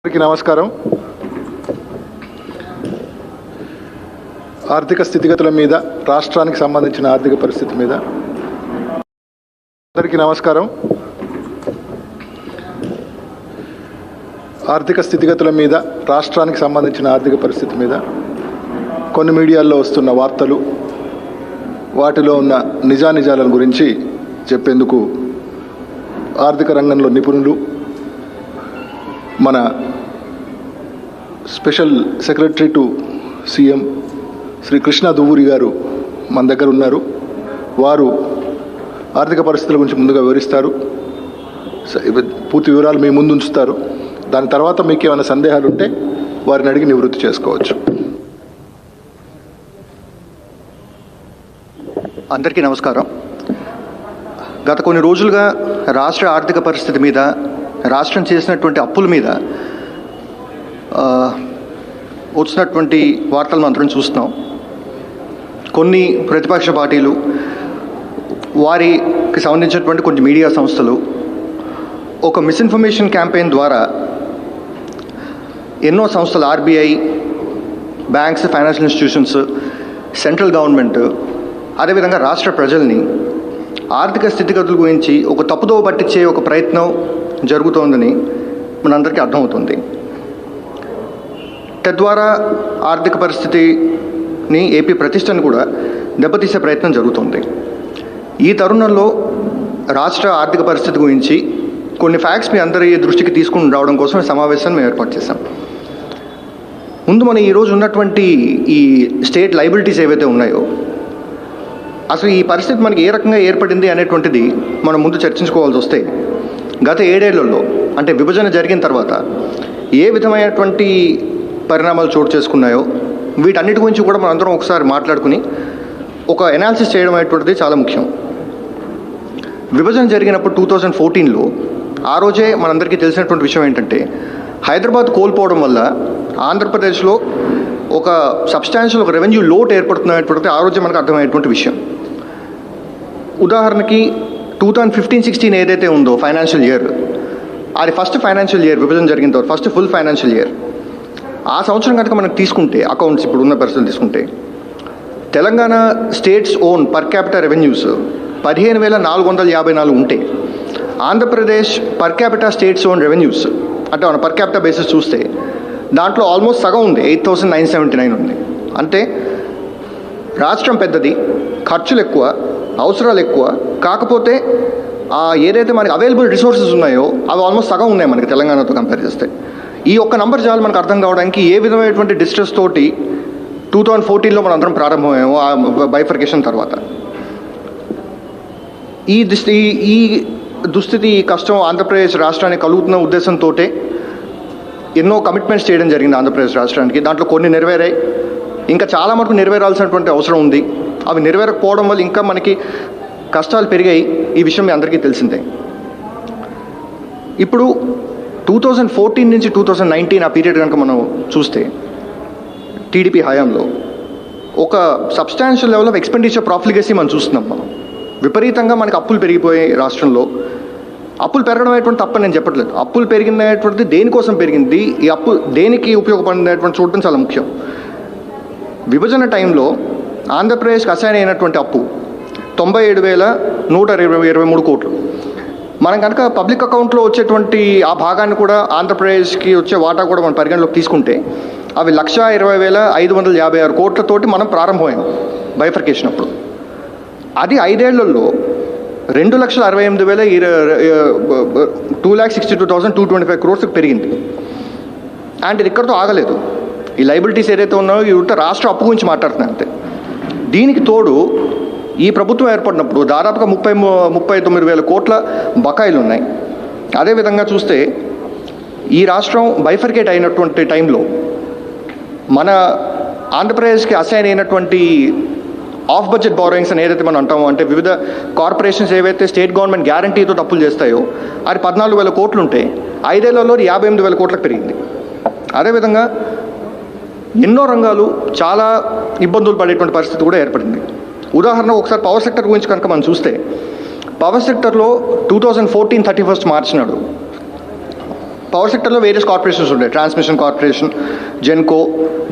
అందరికీ నమస్కారం. ఆర్థిక స్థితిగతుల మీద, రాష్ట్రానికి సంబంధించిన ఆర్థిక పరిస్థితి మీద అందరికీ నమస్కారం. ఆర్థిక స్థితిగతుల మీద, రాష్ట్రానికి సంబంధించిన ఆర్థిక పరిస్థితి మీద కొన్ని మీడియాల్లో వస్తున్న వార్తలు, వాటిలో ఉన్న నిజానిజాలను గురించి చెప్పేందుకు ఆర్థిక రంగంలో నిపుణులు, మన special secretary to CM Shri Krishna Duvvuri గారు మన దగ్గర ఉన్నారు. వారు ఆర్థిక పరిస్థితుల గురించి ముందుగా వివరిస్తారు. పూర్తి వివరాలు మీ ముందు ఉంచుతారు. దాని తర్వాత మీకు ఏమైనా సందేహాలు ఉంటే వారిని అడిగి నివృత్తి చేసుకోవచ్చు. అందరికీ నమస్కారం. గత కొన్ని రోజులుగా రాష్ట్ర ఆర్థిక పరిస్థితి మీద, రాష్ట్రం చేసినటువంటి అప్పుల మీద వచ్చినటువంటి వార్తలు మాత్రం చూస్తున్నాం. కొన్ని ప్రతిపక్ష పార్టీలు, వారికి సంబంధించినటువంటి కొన్ని మీడియా సంస్థలు ఒక మిస్ఇన్ఫర్మేషన్ క్యాంపెయిన్ ద్వారా ఎన్నో సంస్థలు, RBI, banks, financial institutions, central government, అదేవిధంగా రాష్ట్ర ప్రజల్ని ఆర్థిక స్థితిగతుల గురించి ఒక తప్పుదోవ పట్టించే ఒక ప్రయత్నం జరుగుతోందని మనందరికీ అర్థమవుతుంది. తద్వారా ఆర్థిక పరిస్థితిని, ఏపీ ప్రతిష్టను కూడా దెబ్బతీసే ప్రయత్నం జరుగుతుంది. ఈ తరుణంలో రాష్ట్ర ఆర్థిక పరిస్థితి గురించి కొన్ని ఫ్యాక్ట్స్ మీ అందరి దృష్టికి తీసుకుని రావడం కోసం ఈ సమావేశాన్ని మేము ఏర్పాటు చేశాం. ముందు మనం ఈరోజు ఉన్నటువంటి ఈ స్టేట్ లయబిలిటీస్ ఏవైతే ఉన్నాయో, అసలు ఈ పరిస్థితి మనకి ఏ రకంగా ఏర్పడింది అనేటువంటిది మనం ముందు చర్చించుకోవాల్సి వస్తే, గత 7 ఏళ్లలో అంటే విభజన జరిగిన తర్వాత ఏ విధమైనటువంటి పరిణామాలు చోటు చేసుకున్నాయో వీటన్నిటి గురించి కూడా మనం అందరం ఒకసారి మాట్లాడుకుని ఒక ఎనాలిసిస్ చేయడం అనేటువంటిది చాలా ముఖ్యం. విభజన జరిగినప్పుడు 2014లో ఆ రోజే మనందరికీ తెలిసినటువంటి విషయం ఏంటంటే, హైదరాబాద్ కోల్పోవడం వల్ల ఆంధ్రప్రదేశ్లో ఒక సబ్స్టాన్షియల్ ఒక రెవెన్యూ లోట్ ఏర్పడుతున్నటువంటి ఆ రోజే మనకు అర్థమయ్యేటువంటి విషయం. ఉదాహరణకి 2015-16 ఏదైతే ఉందో ఫైనాన్షియల్ ఇయర్, అది ఫస్ట్ ఫైనాన్షియల్ ఇయర్ విభజన జరిగిన తర్వాత ఫస్ట్ ఫుల్ ఫైనాన్షియల్ ఇయర్. ఆ సంవత్సరం కనుక మనం తీసుకుంటే, అకౌంట్స్ ఇప్పుడు ఉన్న పరిస్థితులు తీసుకుంటే, Telangana states own per capital revenues 15,454 ఉంటే, Andhra Pradesh per capital states own revenues అంటే మన పర్ క్యాపిటల్ బేసిస్ చూస్తే దాంట్లో ఆల్మోస్ట్ సగం ఉంది, 8,979 ఉంది. అంటే రాష్ట్రం పెద్దది, ఖర్చులు ఎక్కువ, అవసరాలు ఎక్కువ, కాకపోతే ఏదైతే మనకి అవైలబుల్ రిసోర్సెస్ ఉన్నాయో అవి ఆల్మోస్ట్ సగం ఉన్నాయి మనకి తెలంగాణతో కంపేర్ చేస్తే. ఈ ఒక్క నంబర్ చాలు మనకు అర్థం కావడానికి ఏ విధమైనటువంటి డిస్ట్రెస్ తోటి 2014లో మనం అందరం ప్రారంభమయ్యాము ఆ బైఫర్కేషన్ తర్వాత. ఈ దుస్థితి, ఈ కష్టం ఆంధ్రప్రదేశ్ రాష్ట్రానికి కలుగుతున్న ఉద్దేశంతో ఎన్నో కమిట్మెంట్స్ చేయడం జరిగింది ఆంధ్రప్రదేశ్ రాష్ట్రానికి. దాంట్లో కొన్ని నెరవేరాయి, ఇంకా చాలా మటుకు నెరవేరాల్సినటువంటి అవసరం ఉంది. అవి నెరవేరకపోవడం వల్ల ఇంకా మనకి కష్టాలు పెరిగాయి. ఈ విషయం మీ అందరికీ తెలిసిందే. ఇప్పుడు 2014 నుంచి 2019 ఆ పీరియడ్ కనుక మనం చూస్తే, టీడీపీ హయాంలో ఒక సబ్స్టాన్షియల్ లెవెల్ ఆఫ్ ఎక్స్పెండిచర్ ప్రాఫిలిగసీ మనం చూస్తున్నాం. మనం విపరీతంగా మనకి అప్పులు పెరిగిపోయాయి రాష్ట్రంలో. అప్పులు పెరగడం అనేటువంటి తప్పని నేను చెప్పట్లేదు. అప్పులు పెరిగినటువంటిది దేనికోసం పెరిగింది, ఈ అప్పు దేనికి ఉపయోగపడినటువంటి చూడటం చాలా ముఖ్యం. విభజన టైంలో ఆంధ్రప్రదేశ్కి అసైన్ అయినటువంటి అప్పు 97,123 కోట్లు. మనం కనుక పబ్లిక్ అకౌంట్లో వచ్చేటువంటి ఆ భాగాన్ని కూడా, ఆంధ్రప్రదేశ్కి వచ్చే వాటా కూడా మనం పరిగణలోకి తీసుకుంటే అవి 1,20,556 కోట్లతోటి మనం ప్రారంభమయ్యాం బైఫర్కేషన్ అప్పుడు. అది 5 ఏళ్లలో 2,68,262,225 crores పెరిగింది. అండ్ ఇది ఇక్కడితో ఆగలేదు. ఈ లయబిలిటీస్ ఏదైతే ఉన్నాయో ఇవి రాష్ట్ర అప్పు గురించి మాట్లాడుతున్నాయి అంతే. దీనికి తోడు ఈ ప్రభుత్వం ఏర్పడినప్పుడు దాదాపుగా 39,000 కోట్ల బకాయిలు ఉన్నాయి. అదేవిధంగా చూస్తే ఈ రాష్ట్రం బైఫర్కేట్ అయినటువంటి టైంలో మన ఆంధ్రప్రదేశ్కి అసైన్ అయినటువంటి ఆఫ్ బడ్జెట్ బారోయింగ్స్ అని ఏదైతే మనం అంటామో, అంటే వివిధ కార్పొరేషన్స్ ఏవైతే స్టేట్ గవర్నమెంట్ గ్యారంటీతో అప్పులు చేస్తాయో అది 14,000 కోట్లు ఉంటే 5 ఏళ్లలో 58,000 కోట్లకు పెరిగింది. అదేవిధంగా ఎన్నో రంగాలు చాలా ఇబ్బందులు పడేటువంటి పరిస్థితి కూడా ఏర్పడింది. ఉదాహరణ ఒకసారి పవర్ సెక్టర్ గురించి కనుక మనం చూస్తే, పవర్ సెక్టర్లో 2014 31 మార్చి నాడు పవర్ సెక్టర్లో వేరియస్ కార్పొరేషన్స్ ఉంటాయి, ట్రాన్స్మిషన్ కార్పొరేషన్, జెన్కో,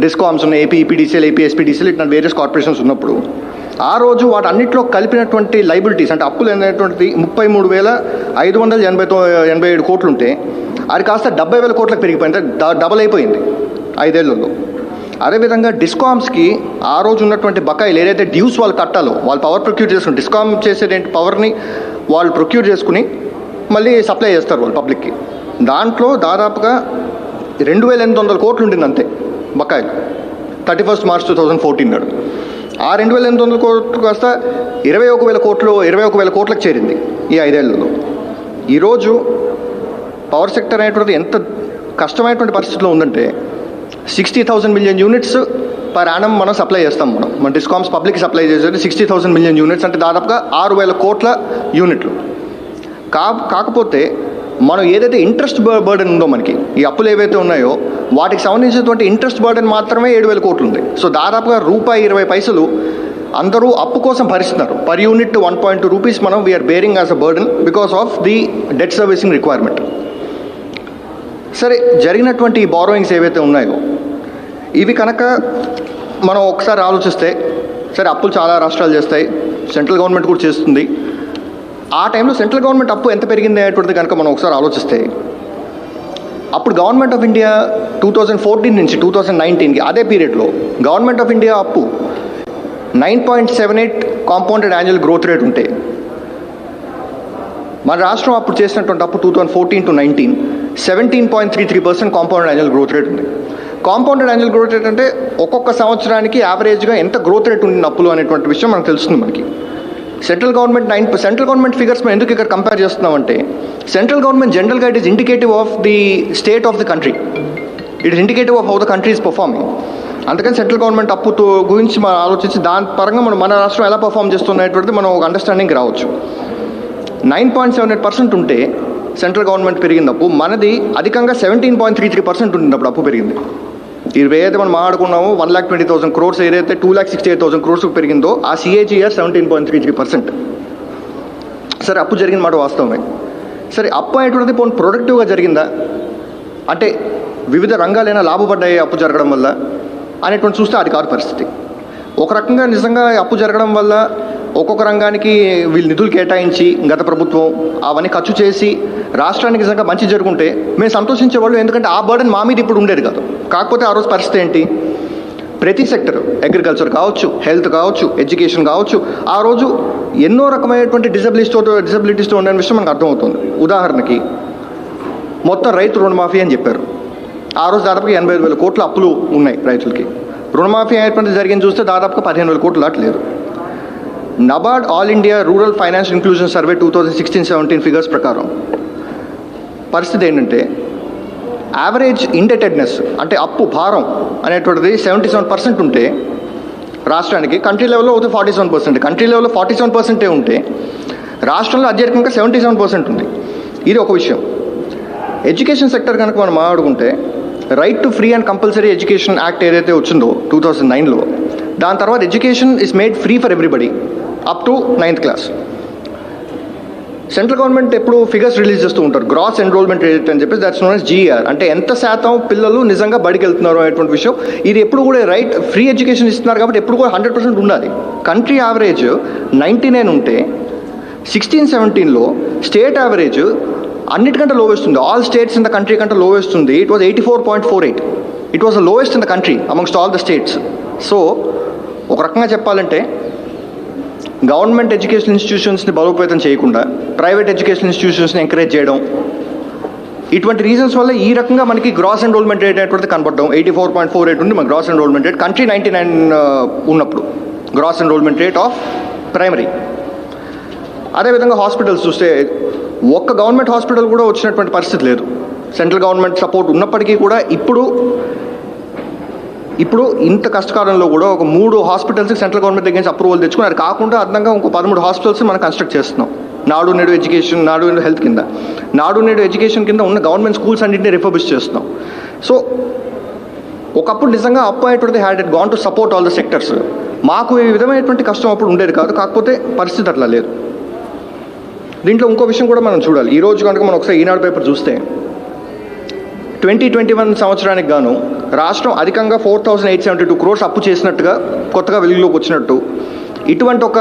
డిస్కామ్స్ ఉన్నాయి, ఏపీ ఈపీడీసీఎల్, ఏపీ ఎస్పీడీసీఎల్, ఇట్లా వేరియస్ కార్పొరేషన్స్ ఉన్నప్పుడు ఆ రోజు వాటి అన్నింటిలో కలిపినటువంటి లైబిలిటీస్ అంటే అప్పులు అనేటువంటిది 33,587 కోట్లు ఉంటే అది కాస్త 70,000 కోట్లకు పెరిగిపోయింది, డబల్ అయిపోయింది 5 ఏళ్లలో. అదేవిధంగా డిస్కామ్స్కి ఆ రోజు ఉన్నటువంటి బకాయిలు ఏదైతే డ్యూస్ వాళ్ళు కట్టాలో వాళ్ళు పవర్ ప్రొక్యూర్ చేసుకుని, డిస్కామ్ చేసేదేంటి పవర్ని వాళ్ళు ప్రొక్యూర్ చేసుకుని మళ్ళీ సప్లై చేస్తారు వాళ్ళు పబ్లిక్కి. దాంట్లో దాదాపుగా 2,800 కోట్లు ఉండింది అంతే బకాయిలు 31 మార్చ్ 2014 నాడు. ఆ 2,800 కోట్లు కాస్త 21,000 కోట్లకు చేరింది ఈ 5 ఏళ్లలో. ఈరోజు పవర్ సెక్టర్ అనేటువంటిది ఎంత కష్టమైనటువంటి పరిస్థితిలో ఉందంటే 60,000 మిలియన్ యూనిట్స్ పర్ యానం మనం సప్లై చేస్తాం. మన డిస్కామ్స్ పబ్లిక్ సప్లై చేసేది 60,000 మిలియన్ యూనిట్స్ అంటే దాదాపుగా 6,000 కోట్ల యూనిట్లు. కాకపోతే మనం ఏదైతే ఇంట్రెస్ట్ బర్డెన్ ఉందో మనకి ఈ అప్పులు ఏవైతే ఉన్నాయో వాటికి సంబంధించినటువంటి ఇంట్రెస్ట్ బర్డెన్ మాత్రమే 7,000 కోట్లు ఉంది. సో దాదాపుగా ₹1.20 అందరూ అప్పు కోసం భరిస్తున్నారు. పర్ యూనిట్ 1.2 రూపీస్ మనం we are bearing as a burden because of the debt servicing requirement. సరే, జరిగినటువంటి ఈ బారోయింగ్స్ ఏవైతే ఉన్నాయో ఇవి కనుక మనం ఒకసారి ఆలోచిస్తే, సరే అప్పులు చాలా రాష్ట్రాలు చేస్తాయి, సెంట్రల్ గవర్నమెంట్ కూడా చేస్తుంది. ఆ టైంలో సెంట్రల్ గవర్నమెంట్ అప్పు ఎంత పెరిగింది అనేటువంటిది కనుక మనం ఒకసారి ఆలోచిస్తే అప్పుడు గవర్నమెంట్ ఆఫ్ ఇండియా 2014 నుంచి 2019కి అదే పీరియడ్లో గవర్నమెంట్ ఆఫ్ ఇండియా అప్పు 9.78 కాంపౌండెడ్ యాన్యువల్ గ్రోత్ రేట్ ఉంటే మన రాష్ట్రం అప్పుడు చేసినటువంటి అప్పు 2014 to 19 17.33% compounded annual growth rate ఉంది. కాంపౌండెడ్ యాన్యువల్ గ్రోత్ రేట్ అంటే ఒక్కొక్క సంవత్సరానికి యావరేజ్గా ఎంత గ్రోత్ రేట్ ఉంది అప్పులు అనేటువంటి విషయం మనకు తెలుస్తుంది. మనకి సెంట్రల్ గవర్నమెంట్ ఫిగర్స్ మనం ఎందుకు ఇక్కడ కంపేర్ చేస్తున్నామంటే సెంట్రల్ గవర్నమెంట్ జనరల్గా it is indicative of the state of the country, it is indicative of how the country is performing. అందుకని సెంట్రల్ గవర్నమెంట్ అప్పుతో గురించి మనం ఆలోచించి దాని పరంగా మన రాష్ట్రం ఎలా పర్ఫామ్ చేస్తున్నటువంటిది మనం ఒక అండర్స్టాండింగ్ రావచ్చు. 9.78% ఉంటే సెంట్రల్ గవర్నమెంట్ పెరిగింది అప్పు, మనది అధికంగా 17.33% ఉండినప్పుడు అప్పు పెరిగింది. ఇది ఏదైతే మనం మాట్లాడుకున్నామో 1,20,000 crores ఏదైతే 2,68,000 crores పెరిగిందో ఆ CAGR 17.33%. సరే, అప్పు జరిగిన మాట వాస్తవమే. సరే, అప్పు అనేటువంటిది పోనీ ప్రొడక్టివ్గా జరిగిందా అంటే వివిధ రంగాలైనా లాభపడ్డాయి అప్పు జరగడం వల్ల అనేటువంటి చూస్తే అది కాదు పరిస్థితి. ఒక రకంగా నిజంగా అప్పు జరగడం వల్ల ఒక్కొక్క రంగానికి వీళ్ళు నిధులు కేటాయించి గత ప్రభుత్వం అవన్నీ ఖర్చు చేసి రాష్ట్రానికి నిజంగా మంచి జరుగుంటే మేము సంతోషించేవాళ్ళు, ఎందుకంటే ఆ బర్డెన్ మా మీద ఇప్పుడు ఉండేది కాదు. కాకపోతే ఆ రోజు పరిస్థితి ఏంటి, ప్రతి సెక్టర్ అగ్రికల్చర్ కావచ్చు, హెల్త్ కావచ్చు, ఎడ్యుకేషన్ కావచ్చు, ఆ రోజు ఎన్నో రకమైనటువంటి డిజబిలిటీస్తో ఉండే విషయం మనకు అర్థమవుతుంది. ఉదాహరణకి మొత్తం రైతు రుణమాఫీ అని చెప్పారు. ఆ రోజు దాదాపుగా 85,000 కోట్ల అప్పులు ఉన్నాయి రైతులకి. రుణమాఫీ అనేటువంటిది జరిగింది చూస్తే దాదాపుగా 15,000 కోట్లు దాటి లేదు. NABARD all India rural finance inclusion survey 2016-17 figures ప్రకారం పరిస్థితి ఏంటంటే యావరేజ్ ఇండెటెడ్నెస్ అంటే అప్పు భారం అనేటువంటిది 77% ఉంటే రాష్ట్రానికి, కంట్రీ లెవెల్లో అయితే 47%. కంట్రీ లెవెల్లో 47% ఉంటే రాష్ట్రంలో అత్యధికంగా 77% ఉంది. ఇది ఒక విషయం. ఎడ్యుకేషన్ సెక్టర్ కనుక మనం మాట్లాడుకుంటే right to free and compulsory education act ఏదైతే వచ్చిందో 2009లో, దాని తర్వాత education is made free for everybody up to 9th class. Central government ఎప్పుడు ఫిగర్స్ రిలీజ్ చేస్తూ ఉంటారు, గ్రాస్ ఎన్రోల్మెంట్ రేట్ అని చెప్పి, దట్స్ నోన్ as GER, అంటే ఎంత శాతం పిల్లలు నిజంగా బడికి వెళ్తున్నారు అనేటువంటి విషయం. ఇది ఎప్పుడు కూడా రైట్ ఫ్రీ ఎడ్యుకేషన్ ఇస్తున్నారు కాబట్టి ఎప్పుడు కూడా 100% ఉండాలి. కంట్రీ యావరేజ్ 99 ఉంటే 16-17లో స్టేట్ యావరేజ్ అన్నిటికంటే లోవెస్ట్ ఉంది. All states in the country కంటే లోవెస్ట్ ఉంది. It was 84.48. It was the lowest in the country amongst all the states. So ఒక రకంగా చెప్పాలంటే గవర్నమెంట్ ఎడ్యుకేషన్ ఇన్స్టిట్యూషన్స్ని బలోపేతం చేయకుండా ప్రైవేట్ ఎడ్యుకేషన్ ఇన్స్టిట్యూషన్స్ని ఎంకరేజ్ చేయడం, ఇటువంటి రీజన్స్ వల్ల ఈ రకంగా మనకి గ్రాస్ ఎన్రోల్మెంట్ రేట్ అనేటువంటిది కనపడడం. 84.48 ఉంది మన గ్రాస్ ఎన్రోల్మెంట్ రేట్. కంట్రీ 99 ఉన్నప్పుడు gross enrolment rate of primary. అదేవిధంగా హాస్పిటల్స్ చూస్తే ఒక్క గవర్నమెంట్ హాస్పిటల్ కూడా వచ్చినటువంటి పరిస్థితి లేదు. సెంట్రల్ గవర్నమెంట్ సపోర్ట్ ఉన్నప్పటికీ కూడా ఇప్పుడు ఇంత కష్టకాలంలో కూడా ఒక 3 హాస్పిటల్స్కి సెంట్రల్ గవర్నమెంట్ దగ్గర నుంచి అప్రూవల్ తెచ్చుకుని, అది కాకుండా అదనంగా ఇంకో 13 హాస్పిటల్స్ మనం కన్స్ట్రక్ట్ చేస్తున్నాం. నాడు నేడు ఎడ్యుకేషన్, నాడు నేడు హెల్త్ కింద, నాడు నేడు ఎడ్యుకేషన్ కింద ఉన్న గవర్నమెంట్ స్కూల్స్ అన్నింటినీ రిఫర్బిష్ చేస్తున్నాం. సో ఒకప్పుడు నిజంగా అప్ అనేటువంటిది had it gone to support all the sectors. మాకు ఈ విధమైనటువంటి కష్టం అప్పుడు ఉండేది కాదు, కాకపోతే పరిస్థితి అట్లా లేదు. దీంట్లో ఇంకో విషయం కూడా మనం చూడాలి. ఈరోజు కనుక మనం ఒకసారి ఈనాడు పేపర్ చూస్తే 2021 సంవత్సరానికి గాను రాష్ట్రం అధికంగా 4,872 crores అప్పు చేసినట్టుగా కొత్తగా వెలుగులోకి వచ్చినట్టు, ఇటువంటి ఒక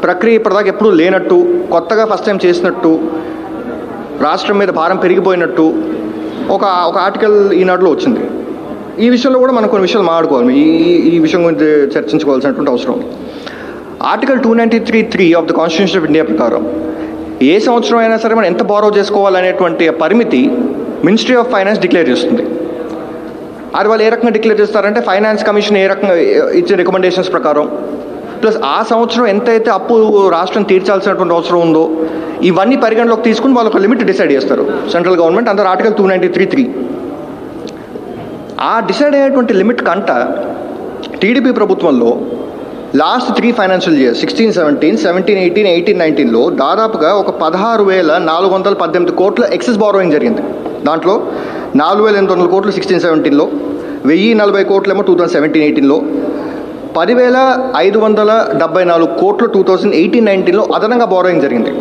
ప్రక్రియ ఇప్పటిదాకా ఎప్పుడూ లేనట్టు, కొత్తగా ఫస్ట్ టైం చేసినట్టు, రాష్ట్రం మీద భారం పెరిగిపోయినట్టు ఒక ఆర్టికల్ ఈనాడులో వచ్చింది. ఈ విషయంలో కూడా మనం కొన్ని విషయాలు మాట్లాడుకోవాలి. ఈ విషయం గురించి చర్చించుకోవాల్సినటువంటి అవసరం. Article 293(3) of the constitution of India ప్రకారం ఏ సంవత్సరం అయినా సరే మనం ఎంత బారో చేసుకోవాలనేటువంటి పరిమితి మినిస్ట్రీ ఆఫ్ ఫైనాన్స్ డిక్లేర్ చేస్తుంది. అది వాళ్ళు ఏ రకంగా డిక్లేర్ చేస్తారంటే ఫైనాన్స్ కమిషన్ ఏ రకంగా ఇచ్చే రికమెండేషన్స్ ప్రకారం, ప్లస్ ఆ సంవత్సరం ఎంతైతే అప్పు రాష్ట్రం తీర్చాల్సినటువంటి అవసరం ఉందో ఇవన్నీ పరిగణలోకి తీసుకుని వాళ్ళు ఒక లిమిట్ డిసైడ్ చేస్తారు సెంట్రల్ గవర్నమెంట్ అండర్ ఆర్టికల్ 293(3). ఆ డిసైడ్ అయ్యేటువంటి లిమిట్ కంట టీడీపీ ప్రభుత్వంలో లాస్ట్ 3 ఫైనాన్షియల్ ఇయర్స్ 16-17, 17-18, 18-19లో దాదాపుగా ఒక 16,418 కోట్ల ఎక్సెస్ బారోయింగ్ జరిగింది. దాంట్లో 4,800 కోట్లు 16-17లో, 1,040 కోట్లేమో 2017-18లో, 10,574 కోట్లు 2018-19లో అదనంగా బారోయింగ్ జరిగింది.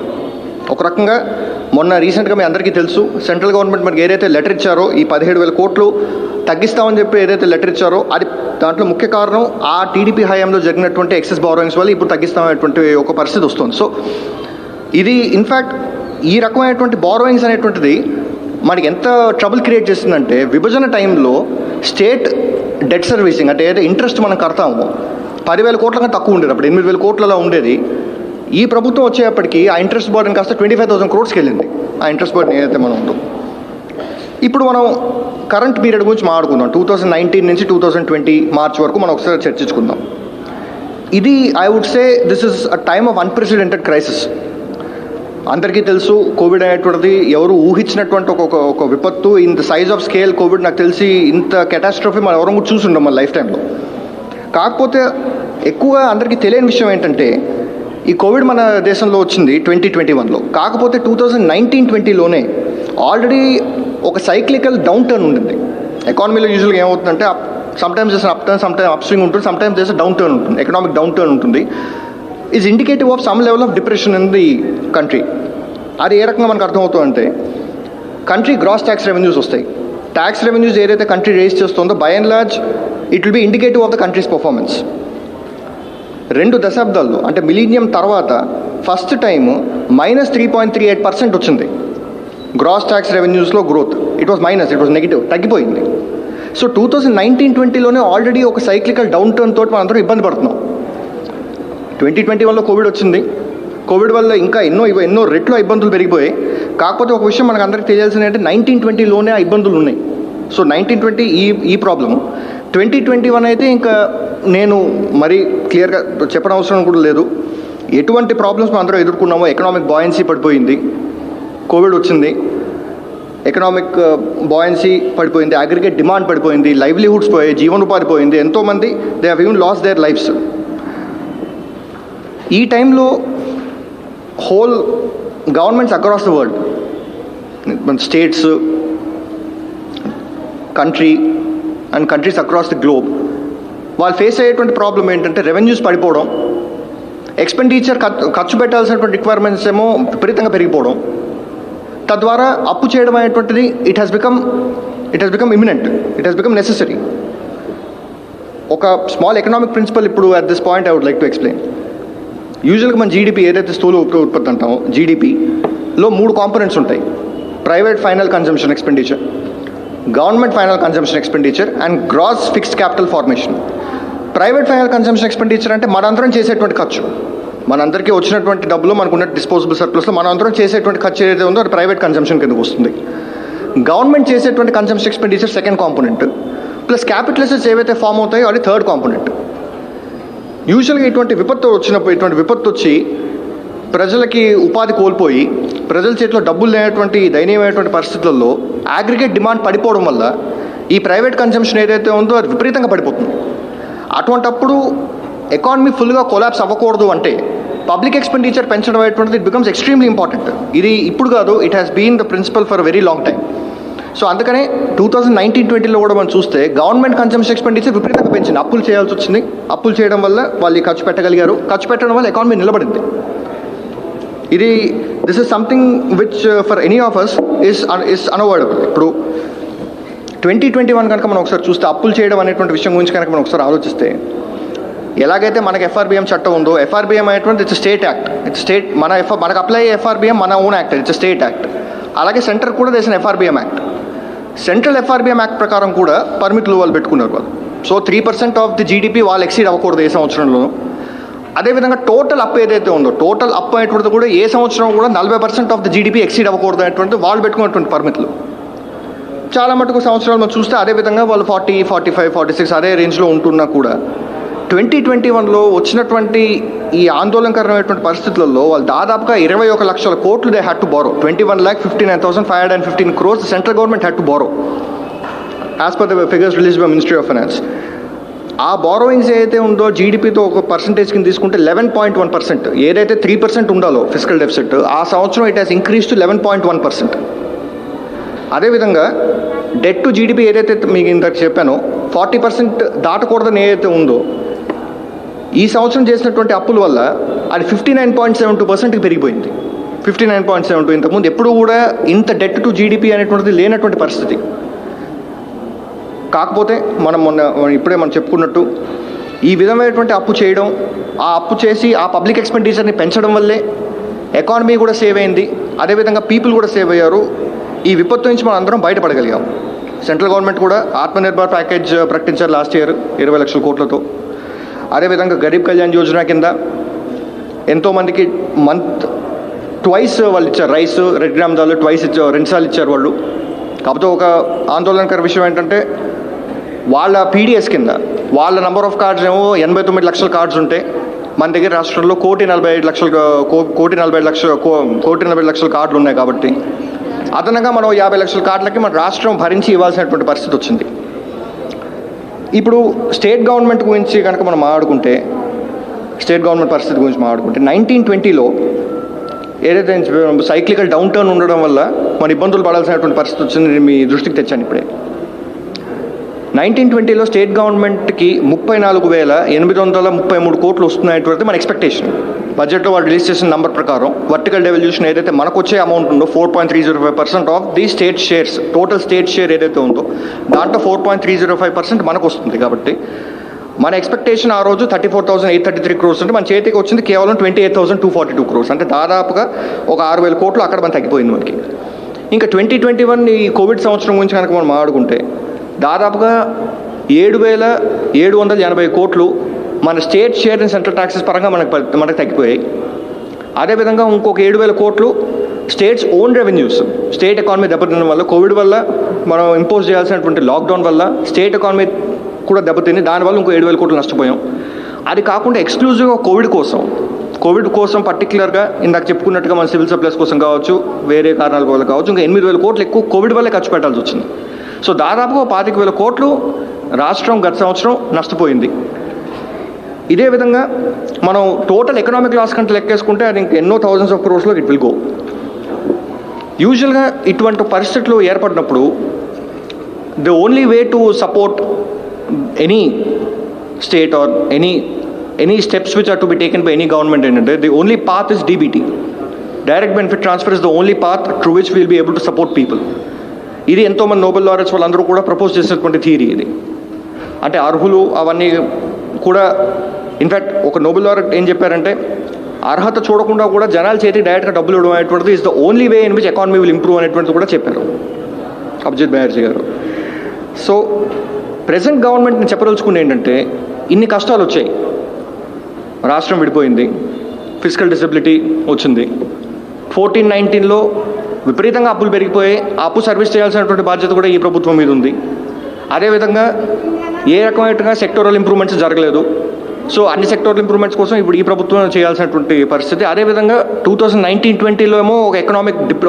ఒక రకంగా మొన్న రీసెంట్గా మీ అందరికీ తెలుసు, సెంట్రల్ గవర్నమెంట్ మనకి ఏదైతే లెటర్ ఇచ్చారో ఈ 17,000 కోట్లు తగ్గిస్తామని చెప్పి ఏదైతే లెటర్ ఇచ్చారో అది దాంట్లో ముఖ్య కారణం ఆ టీడీపీ హయాంలో జరిగినటువంటి ఎక్సెస్ బారోయింగ్స్ వల్ల ఇప్పుడు తగ్గిస్తామనేటువంటి ఒక పరిస్థితి వస్తుంది. సో ఇది ఇన్ఫ్యాక్ట్ ఈ రకమైనటువంటి బారోయింగ్స్ అనేటువంటిది మనకి ఎంత ట్రబుల్ క్రియేట్ చేస్తుందంటే, విభజన టైంలో స్టేట్ డెట్ సర్వీసింగ్ అంటే ఏదైతే ఇంట్రెస్ట్ మనం కడతామో 10,000 కోట్ల కన్నా తక్కువ ఉండేది, అప్పుడు 8,000 కోట్లలో ఉండేది. ఈ ప్రభుత్వం వచ్చేప్పటికి ఆ ఇంట్రెస్ట్ బర్డెన్ కాస్త 25,000 crores వెళ్ళింది. ఆ ఇంట్రెస్ట్ బర్డెన్ ఏదైతే మనం ఉందో ఇప్పుడు మనం కరెంట్ పీరియడ్ గురించి మాట్లాడుకుందాం. 2019 నుంచి 2020 మార్చ్ వరకు మనం ఒకసారి చర్చించుకుందాం. ఇది I would say this is a time of unprecedented crisis. అందరికీ తెలుసు కోవిడ్ అనేటువంటిది ఎవరు ఊహించినటువంటి ఒక విపత్తు. In the size of scale covid నాకు తెలిసి ఇంత కెటాస్ట్రఫీ మనం ఎవరు కూడా చూసుంటాం మన లైఫ్ టైంలో. కాకపోతే ఎక్కువగా అందరికీ తెలియని విషయం ఏంటంటే ఈ కోవిడ్ మన దేశంలో వచ్చింది 2021లో. కాకపోతే 2019-20లోనే ఆల్రెడీ ఒక సైక్లికల్ డౌన్ టర్న్ ఉంటుంది. ఎకానమీలో యూజువల్గా ఏమవుతుందంటే సమ్టైమ్స్ చేసిన up turn, sometimes up swing ఉంటుంది, సమ్టైమ్స్ చేసిన డౌన్ టర్న్ ఉంటుంది, ఎకనామిక్ డౌన్ టర్న్ ఉంటుంది. Is indicative of some level of depression in the country. అది ఏ రకంగా మనకు అర్థమవుతుందంటే కంట్రీ గ్రాస్ ట్యాక్స్ రెవెన్యూస్ వస్తాయి. ట్యాక్స్ రెవెన్యూస్ ఏదైతే కంట్రీ రేస్ చేస్తుందో by and large it will be indicative of the countries performance. 2 దశాబ్దాల్లో అంటే millennium తర్వాత first time -3.38% వచ్చింది gross tax రెవెన్యూస్లో గ్రోత్. ఇట్ వాజ్ నెగిటివ్, తగ్గిపోయింది. సో 2019-20లోనే ఆల్రెడీ ఒక సైక్లికల్ డౌన్ టర్న్ తోటి మనందరం ఇబ్బంది పడుతున్నాం. 2021లో కోవిడ్ వచ్చింది. కోవిడ్ వల్ల ఇంకా ఎన్నో రెట్లు ఇబ్బందులు పెరిగిపోయాయి. కాకపోతే ఒక విషయం మనకు అందరికీ తెలియాల్సింది అంటే 1920లోనే ఆ ఇబ్బందులు ఉన్నాయి. సో 1920 ఈ ప్రాబ్లము. 2021 అయితే ఇంకా నేను మరీ క్లియర్గా చెప్పడం అవసరం కూడా లేదు. ఎటువంటి ప్రాబ్లమ్స్ మనం అందరూ ఎదుర్కొన్నామో, ఎకనామిక్ బాయన్సీ పడిపోయింది, కోవిడ్ వచ్చింది, ఎకనామిక్ బాయన్సీ పడిపోయింది, అగ్రిగేట్ డిమాండ్ పడిపోయింది, లైవ్లీహుడ్స్ పోయాయి, జీవనోపాధి పోయింది, ఎంతోమంది they have even last there lifes. ఈ టైంలో whole governments across the world, states, country and countries across the globe వాళ్ళు ఫేస్ అయ్యేటువంటి ప్రాబ్లం ఏంటంటే రెవెన్యూస్ పడిపోవడం, ఎక్స్పెండిచర్ ఖర్చు పెట్టాల్సినటువంటి రిక్వైర్మెంట్స్ ఏమో విపరీతంగా పెరిగిపోవడం, తద్వారా అప్పు చేయడం అనేటువంటిది it has become imminent, it has become necessary. ఒక స్మాల్ ఎకనామిక్ ప్రిన్సిపల్ ఇప్పుడు at this point I would like to explain. యూజువల్గా మన జీడిపి ఏదైతే స్థూల ఉత్పత్తి అంటామో జీడిపిలో 3 కాంపోనెంట్స్ ఉంటాయి: private final consumption expenditure, government final consumption expenditure and gross fixed capital formation. Private final consumption expenditure అంటే మనందరం చేసేటువంటి ఖర్చు, మనందరికీ వచ్చినటువంటి డబ్బులు, మనకున్న డిస్పోజబుల్ సర్ప్లస్లో మనందరం చేసేటువంటి ఖర్చు ఏదైతే ఉందో అది ప్రైవేట్ కన్జంప్షన్ కిందకు వస్తుంది. గవర్నమెంట్ చేసేటువంటి consumption expenditure second component, plus capital assets ఏవైతే ఫామ్ అవుతాయో అది థర్డ్ కాంపోనెంట్. యూజువల్గా ఇటువంటి విపత్తు వచ్చి ప్రజలకి ఉపాధి కోల్పోయి ప్రజల చేతిలో డబ్బులు లేనటువంటి దయనీయమైనటువంటి పరిస్థితుల్లో అగ్రిగేట్ డిమాండ్ పడిపోవడం వల్ల ఈ ప్రైవేట్ కన్జంప్షన్ ఏదైతే ఉందో అది విపరీతంగా పడిపోతుంది. అటువంటప్పుడు ఎకానమీ ఫుల్గా కొలాప్స్ అవ్వకూడదు అంటే పబ్లిక్ ఎక్స్పెండిచర్ పెంచడం అనేటువంటిది ఇట్ బికమ్స్ ఎక్స్ట్రీమ్లీ ఇంపార్టెంట్. ఇది ఇప్పుడు కాదు, it has been the principle for very long time. So అందుకనే 2019-20లో కూడా మనం చూస్తే గవర్నమెంట్ కన్జంప్షన్ ఎక్స్పెండిచర్ విపరీతంగా పెంచింది. అప్పులు చేయాల్సి వచ్చింది, అప్పులు చేయడం వల్ల వాళ్ళు ఖర్చు పెట్టగలిగారు, ఖర్చు పెట్టడం వల్ల ఎకానమీ నిలబడింది. This is something which for any of us is unavoidable. ఇప్పుడు 2021 కనుక మనం ఒకసారి చూస్తే అప్పులు చేయడం అనేటువంటి విషయం గురించి కనుక మనం ఒకసారి ఆలోచిస్తే, ఎలాగైతే మనకి FRBM చట్టం ఉందో, FRBM అనేటువంటి it's state act, it's state మనకు అప్లై అయ్యే FRBM మన own act, it's state act. అలాగే సెంటర్ కూడా దేశం FRBM act. Central FRBM act ప్రకారం కూడా పర్మిట్లు వాళ్ళు పెట్టుకున్నారు వాళ్ళు. సో 3% ఆఫ్ ది GDP వాళ్ళు ఎక్సీడ్ అవ్వకూడదు ఏ సంవత్సరంలో. అదేవిధంగా టోటల్ అప్ ఏదైతే ఉందో, టోటల్ అప్ అనేటువంటిది కూడా ఏ సంవత్సరం కూడా 40% ఆఫ్ ది GDP ఎక్సీడ్ అవ్వకూడదు అనేటువంటి వాళ్ళు పెట్టుకున్నటువంటి పర్మిట్లు. చాలా మటుకు సంవత్సరాలు మనం చూస్తే అదేవిధంగా వాళ్ళు 40, 45, 46 అదే రేంజ్లో ఉంటున్నా కూడా 2021లో వచ్చినటువంటి ఈ ఆందోళనకరమైనటువంటి పరిస్థితులలో వాళ్ళు దాదాపుగా 21 లక్షల కోట్లు they had to borrow. 21,59,515 crores central government had to borrow as per the figures release by ministry of finance. ఆ బారోయింగ్స్ ఏదైతే ఉందో జీడిపితో ఒక పర్సంటేజ్ కింద తీసుకుంటే 11.1%. ఏదైతే 3% ఉండాలో ఫిజికల్ డెఫిసిట్, ఆ సంవత్సరం ఇట్ హాస్ ఇంక్రీజ్ టు 11.1%. అదేవిధంగా డెట్ టు జీడిపి ఏదైతే మీకు ఇంతకు చెప్పానో 40% దాటకూడదని ఏదైతే ఉందో, ఈ సంవత్సరం చేసినటువంటి అప్పుల వల్ల అది 59.72%కి పెరిగిపోయింది. 59.72. ఇంతకుముందు ఎప్పుడూ కూడా ఇంత డెట్ టు జీడిపి అనేటువంటిది లేనటువంటి పరిస్థితి. కాకపోతే మనం ఇప్పుడే మనం చెప్పుకున్నట్టు ఈ విధమైనటువంటి అప్పు చేయడం, ఆ అప్పు చేసి ఆ పబ్లిక్ ఎక్స్పెండిచర్ని పెంచడం వల్లే ఎకానమీ కూడా సేవ్ అయింది, అదేవిధంగా పీపుల్ కూడా సేవ్ అయ్యారు. ఈ విపత్తు నుంచి మనం అందరం బయటపడగలిగాం. సెంట్రల్ గవర్నమెంట్ కూడా ఆత్మనిర్భర్ ప్యాకేజ్ ప్రకటించారు లాస్ట్ ఇయర్ 20 లక్షల కోట్లతో. అదేవిధంగా గరీబ్ కళ్యాణ్ యోజన కింద ఎంతోమందికి మంత్ ట్వైస్ వాళ్ళు ఇచ్చారు. రైస్, 2 గ్రామ్ దాలు ట్వైస్ ఇచ్చారు, 2 సార్లు ఇచ్చారు వాళ్ళు. కాకపోతే ఒక ఆందోళనకర విషయం ఏంటంటే వాళ్ళ PDS కింద వాళ్ళ నెంబర్ ఆఫ్ కార్డ్స్ ఏమో 89 లక్షల కార్డ్స్ ఉంటే మన దగ్గర రాష్ట్రంలో 1,45 లక్షల కార్డులు ఉన్నాయి. కాబట్టి అదనంగా మనం 50 లక్షల కార్డులకి మన రాష్ట్రం భరించి ఇవ్వాల్సినటువంటి పరిస్థితి వచ్చింది. ఇప్పుడు స్టేట్ గవర్నమెంట్ గురించి కనుక మనం మాట్లాడుకుంటే, స్టేట్ గవర్నమెంట్ పరిస్థితి గురించి మాట్లాడుకుంటే 1920లో ఏదైతే సైక్లికల్ డౌన్ టర్న్ ఉండడం వల్ల మన ఇబ్బందులు పడాల్సినటువంటి పరిస్థితి వచ్చింది, మీ దృష్టికి తెచ్చాను ఇప్పుడే. 1920లో స్టేట్ గవర్నమెంట్కి 34,833 కోట్లు వస్తున్నాయటువంటి మన ఎక్స్పెక్టేషన్. బడ్జెట్లో వాళ్ళు రిలీజ్ చేసిన నెంబర్ ప్రకారం వర్టికల్ డెవల్యూషన్ ఏదైతే మనకు వచ్చే అమౌంట్ ఉందో 4.305% of the state shares, total state share ఏదైతే ఉందో దాంట్లో 4.305% మనకు వస్తుంది. కాబట్టి మన ఎక్స్పెక్టేషన్ ఆ రోజు 34,833 crores అంటే మన చేతికి వచ్చింది కేవలం 28,242 crores. అంటే దాదాపుగా ఒక 6,000 కోట్లు అక్కడ మన తగ్గిపోయింది మనకి. ఇంకా 2021 ఈ కోవిడ్ సంవత్సరం గురించి కనుక మనం మాట్లాడుకుంటే దాదాపుగా 7,780 కోట్లు మన state share and central taxes పరంగా మనకు తగ్గిపోయాయి. అదేవిధంగా ఇంకొక 7,000 కోట్లు states own revenues, state economy దెబ్బతినడం వల్ల, కోవిడ్ వల్ల మనం ఇంపోజ్ చేయాల్సినటువంటి లాక్డౌన్ వల్ల స్టేట్ ఎకానమీ కూడా దెబ్బతింది. దానివల్ల ఇంకో 7,000 కోట్లు నష్టపోయాం. అది కాకుండా ఎక్స్క్లూజివ్గా కోవిడ్ కోసం పర్టికులర్గా ఇందాక చెప్పుకున్నట్టుగా మన సివిల్ సప్లైస్ కోసం కావచ్చు, వేరే కారణాల వల్ల కావచ్చు, ఇంకా 8,000 కోట్లు ఎక్కువ కోవిడ్ వల్లే ఖర్చు పెట్టాల్సి వచ్చింది. సో దాదాపుగా 25,000 కోట్లు రాష్ట్రం గత సంవత్సరం నష్టపోయింది. ఇదే విధంగా మనం టోటల్ ఎకనామిక్ లాస్ కంటే లెక్కేసుకుంటే అది ఇంక ఎన్నో థౌజండ్స్ ఆఫ్ క్రోర్స్లో ఇట్ విల్ గో. యూజువల్గా ఇటువంటి పరిస్థితులు ఏర్పడినప్పుడు the only way to support any state or any steps which are to be taken by any government ఏంటంటే the only path is DBT, direct benefit transfer is the only path through which will be able to support people. ఇది ఎంతోమంది Nobel laureates వాళ్ళందరూ కూడా propose చేసినటువంటి theory ఇది. అంటే అర్హులు అవన్నీ కూడా, ఇన్ఫ్యాక్ట్ ఒక నోబెల్ లారెట్ ఏం చెప్పారంటే అర్హత చూడకుండా కూడా జనాల చేతికి డైరెక్ట్గా డబ్బులు ఇవ్వడం అనేటువంటిది is the only way in which economy will improve అనేటువంటిది కూడా చెప్పారు అభిజిత్ బెనర్జీ గారు. సో ప్రెసెంట్ గవర్నమెంట్ని చెప్పదలుచుకుంది ఏంటంటే ఇన్ని కష్టాలు వచ్చాయి, రాష్ట్రం విడిపోయింది, ఫిజికల్ డిసెబిలిటీ వచ్చింది, 14-19లో విపరీతంగా అప్పులు పెరిగిపోయి ఆ అప్పు సర్వీస్ చేయాల్సినటువంటి బాధ్యత కూడా ఈ ప్రభుత్వం మీద ఉంది. అదేవిధంగా ఏ రకమైన సెక్టోరల్ ఇంప్రూవ్మెంట్స్ జరగలేదు. సో అన్ని సెక్టోరల్ ఇంప్రూవ్మెంట్స్ కోసం ఇప్పుడు ఈ ప్రభుత్వం చేయాల్సినటువంటి పరిస్థితి. అదేవిధంగా 2019-20లో ఏమో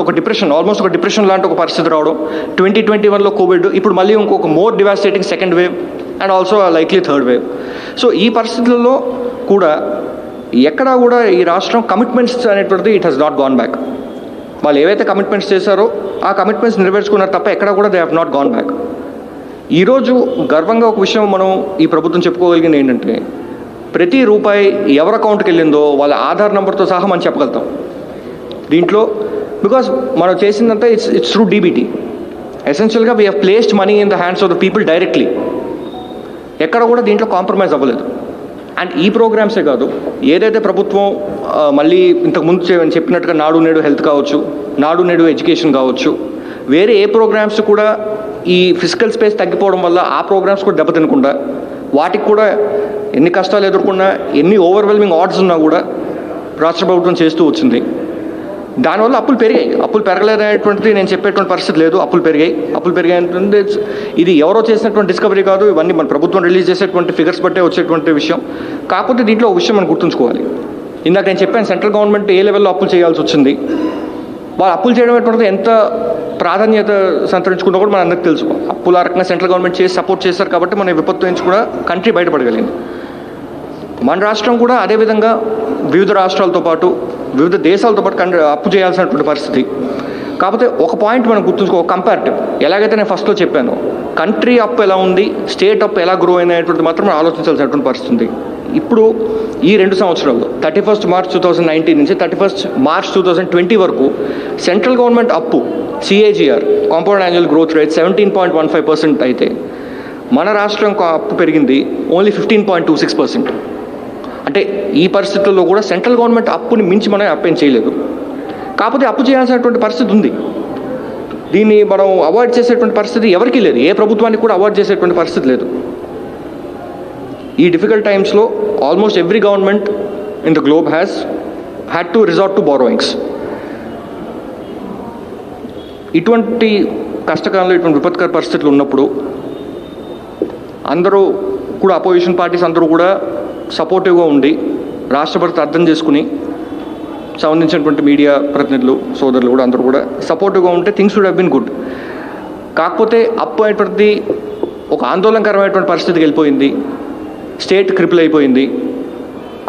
ఒక డిప్రెషన్, ఆల్మోస్ట్ ఒక డిప్రెషన్ లాంటి ఒక పరిస్థితి రావడం, 2021లో కోవిడ్, ఇప్పుడు మళ్ళీ ఇంకొక more devastating second wave and also likely third wave. So ఈ పరిస్థితుల్లో కూడా ఎక్కడా కూడా ఈ రాష్ట్రం కమిట్మెంట్స్ అనేటువంటిది it has not gone back. వాళ్ళు ఏవైతే కమిట్మెంట్స్ చేశారో ఆ కమిట్మెంట్స్ నెరవేర్చుకున్నారు తప్ప ఎక్కడా కూడా they have not gone back. ఈరోజు గర్వంగా ఒక విషయం మనం ఈ ప్రభుత్వం చెప్పుకోగలిగింది ఏంటంటే ప్రతి రూపాయి ఎవరి అకౌంట్కి వెళ్ళిందో వాళ్ళ ఆధార్ నెంబర్తో సహా మనం చెప్పగలుగుతాం దీంట్లో. బికాస్ మనం చేసిందంతా ఇట్స్ త్రూ DBT. ఎసెన్షియల్గా we have placed money in the hands of the people directly. ఎక్కడ కూడా దీంట్లో కాంప్రమైజ్ అవ్వలేదు. అండ్ ఈ ప్రోగ్రామ్సే కాదు, ఏదైతే ప్రభుత్వం మళ్ళీ ఇంతకుముందు చెప్పినట్టుగా నాడు నేడు హెల్త్ కావచ్చు, నాడు నేడు ఎడ్యుకేషన్ కావచ్చు, వేరే ఏ ప్రోగ్రామ్స్ కూడా ఈ ఫిజికల్ స్పేస్ తగ్గిపోవడం వల్ల ఆ ప్రోగ్రామ్స్ కూడా దెబ్బతినకుండా, వాటికి కూడా ఎన్ని కష్టాలు ఎదుర్కొన్నా, ఎన్ని ఓవర్వెల్మింగ్ ఆర్డ్స్ ఉన్నా కూడా రాష్ట్ర ప్రభుత్వం చేస్తూ వచ్చింది. దానివల్ల అప్పులు పెరిగాయి. అప్పులు పెరగలేదనేటువంటిది నేను చెప్పేటువంటి పరిస్థితి లేదు. అప్పులు పెరిగాయి అంటే ఇది ఎవరో చేసినటువంటి డిస్కవరీ కాదు. ఇవన్నీ మన ప్రభుత్వం రిలీజ్ చేసేటువంటి ఫిగర్స్ బట్టే వచ్చేటువంటి విషయం. కాకపోతే దీంట్లో ఒక విషయం మనం గుర్తుంచుకోవాలి. ఇందాక నేను చెప్పాను, సెంట్రల్ గవర్నమెంట్ ఏ లెవెల్లో అప్పులు చేయాల్సి వచ్చింది, వాళ్ళు అప్పులు చేయడం అనేటువంటిది ఎంత ప్రాధాన్యత సంతరించుకుంటూ కూడా మన అందరికీ తెలుసు. అప్పులు ఆ రకంగా సెంట్రల్ గవర్నమెంట్ చేసి సపోర్ట్ చేశారు కాబట్టి మన విపత్తు నుంచి కూడా కంట్రీ బయటపడగలిగింది. మన రాష్ట్రం కూడా అదేవిధంగా వివిధ రాష్ట్రాలతో పాటు వివిధ దేశాలతో పాటు అప్పు చేయాల్సినటువంటి పరిస్థితి. కాకపోతే ఒక పాయింట్ మనం గుర్తుంచుకో, కంపారిటివ్. ఎలాగైతే నేను ఫస్ట్లో చెప్పాను, కంట్రీ అప్పు ఎలా ఉంది, స్టేట్ అప్పు ఎలా గ్రో అయినటువంటి మాత్రం మనం ఆలోచించాల్సినటువంటి పరిస్థితి. ఇప్పుడు ఈ 2 సంవత్సరాల్లో 31 మార్చ్ 2019 నుంచి 31 మార్చ్ 2020 వరకు సెంట్రల్ గవర్నమెంట్ అప్పు CAGR compound annual growth rate 17.15% అయితే మన రాష్ట్రం అప్పు పెరిగింది ఓన్లీ 15.26%. అంటే ఈ పరిస్థితుల్లో కూడా సెంట్రల్ గవర్నమెంట్ అప్పుని మించి మనం అప్పేం చేయలేదు. కాకపోతే అప్పు చేయాల్సినటువంటి పరిస్థితి ఉంది. దీన్ని మనం అవాయిడ్ చేసేటువంటి పరిస్థితి ఎవరికీ లేదు. ఏ ప్రభుత్వానికి కూడా అవాయిడ్ చేసేటువంటి పరిస్థితి లేదు. ఈ డిఫికల్ట్ టైమ్స్లో almost every government in the globe had to resort to borrowings. ఇటువంటి కష్టకాలంలో, ఇటువంటి విపత్కర పరిస్థితులు ఉన్నప్పుడు అందరూ కూడా, అపోజిషన్ పార్టీస్ అందరూ కూడా సపోర్టివ్గా ఉండి రాష్ట్ర పరిస్థితి అర్థం చేసుకుని, సంబంధించినటువంటి మీడియా ప్రతినిధులు సోదరులు కూడా అందరూ కూడా సపోర్టివ్గా ఉంటే things would have been good. కాకపోతే అప్పు అనేటువంటిది ఒక ఆందోళనకరమైనటువంటి పరిస్థితికి వెళ్ళిపోయింది. స్టేట్ క్రిపుల్ అయిపోయింది,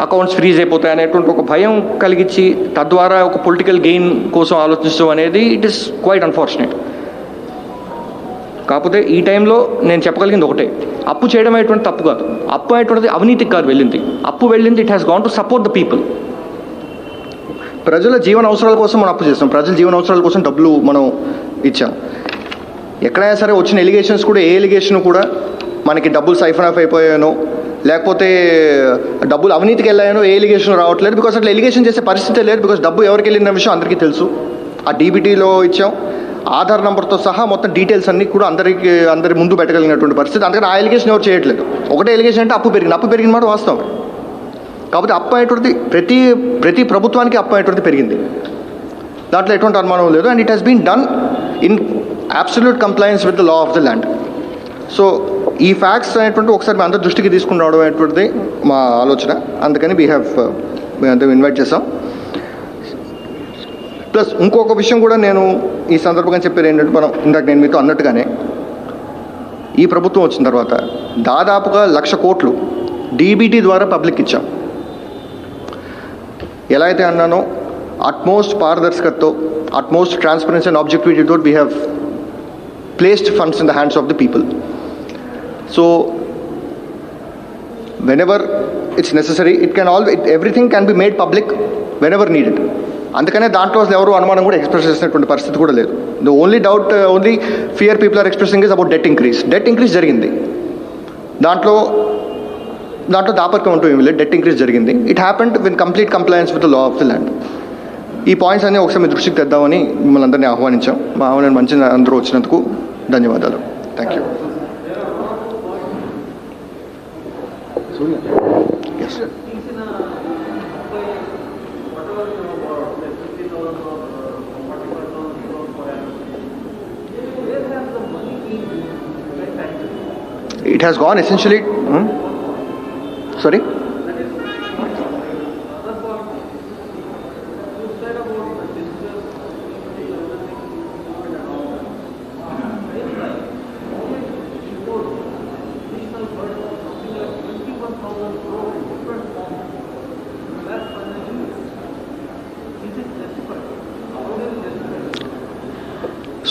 అకౌంట్స్ ఫ్రీజ్ అయిపోతాయి అనేటువంటి ఒక భయం కలిగించి తద్వారా ఒక పొలిటికల్ గెయిన్ కోసం ఆలోచించడం అనేది ఇట్ ఈస్ క్వైట్ అన్ఫార్చునేట్. కాకపోతే ఈ టైంలో నేను చెప్పగలిగింది ఒకటే, అప్పు చేయడం అనేటువంటి తప్పు కాదు. అప్పు అనేటువంటిది అవినీతికి కాదు వెళ్ళింది. అప్పు వెళ్ళింది it has gone to support the people. ప్రజల జీవన అవసరాల కోసం మనం అప్పు చేస్తాం. ప్రజల జీవన అవసరాల కోసం డబ్బులు మనం ఇచ్చాం. ఎక్కడైనా సరే వచ్చిన ఎలిగేషన్స్ కూడా, ఏ ఎలిగేషన్ కూడా మనకి డబ్బులు సైఫన్ ఆఫ్ అయిపోయానో, లేకపోతే డబ్బులు అవినీతికి వెళ్ళాయనో ఏ ఎలిగేషన్ రావట్లేదు. బికాస్ అట్లా ఎలిగేషన్ చేసే పరిస్థితే లేదు. బికాస్ డబ్బు ఎవరికి వెళ్ళిన విషయం అందరికీ తెలుసు. ఆ డీబీటీలో ఇచ్చాం, ఆధార్ నెంబర్తో సహా మొత్తం డీటెయిల్స్ అన్నీ కూడా అందరి ముందు పెట్టగలిగినటువంటి పరిస్థితి. అందుకని ఆ ఎలిగేషన్ ఎవరు చేయట్లేదు. ఒకటే ఎలిగేషన్ అంటే అప్పు పెరిగిన మాట వాస్తవం. కాకపోతే అప్పు అనేటువంటిది ప్రతి ప్రభుత్వానికి అప్పు అనేటువంటిది పెరిగింది. దాంట్లో ఎటువంటి అనుమానం లేదు. And it has been done in absolute compliance with the law of the land. So ఈ ఫ్యాక్ట్స్ అనేటువంటి ఒకసారి మీ అందరి దృష్టికి తీసుకుని రావడం అనేటువంటిది మా ఆలోచన. అందుకని మేము ఇన్వైట్ చేసాం. ప్లస్ ఇంకొక విషయం కూడా నేను ఈ సందర్భంగా చెప్పేది ఏంటంటే, మనం ఇందాక నేను మీతో అన్నట్టుగానే ఈ ప్రభుత్వం వచ్చిన తర్వాత దాదాపుగా 1,00,000 కోట్లు డీబీటీ ద్వారా పబ్లిక్ ఇచ్చాం. ఎలా అయితే అన్నానో, అట్మోస్ట్ పారదర్శకతతో, అట్మోస్ట్ ట్రాన్స్పరెన్సీ అండ్ ఆబ్జెక్టివిటీతో we have placed funds in the hands of the people. So whenever it's necessary, everything can be made public whenever needed. అందుకనే దాంట్లో ఎవరు అనుమానం కూడా ఎక్స్ప్రెస్ చేసినటువంటి పరిస్థితి కూడా లేదు. The only fear people are expressing is about debt increase జరిగింది. దాంట్లో దాపరికం అంటూ ఏమి లేదు. డెట్ ఇంక్రీజ్ జరిగింది. It happened with complete compliance with the law of the land. ఈ పాయింట్స్ అన్నీ ఒకసారి మీ దృష్టికి తెద్దామని మిమ్మల్ని అందరినీ ఆహ్వానించాం. మా ఆహ్వానం మంచిగా అందరూ వచ్చినందుకు ధన్యవాదాలు. Thank you. Yes. It has gone essentially. Sorry?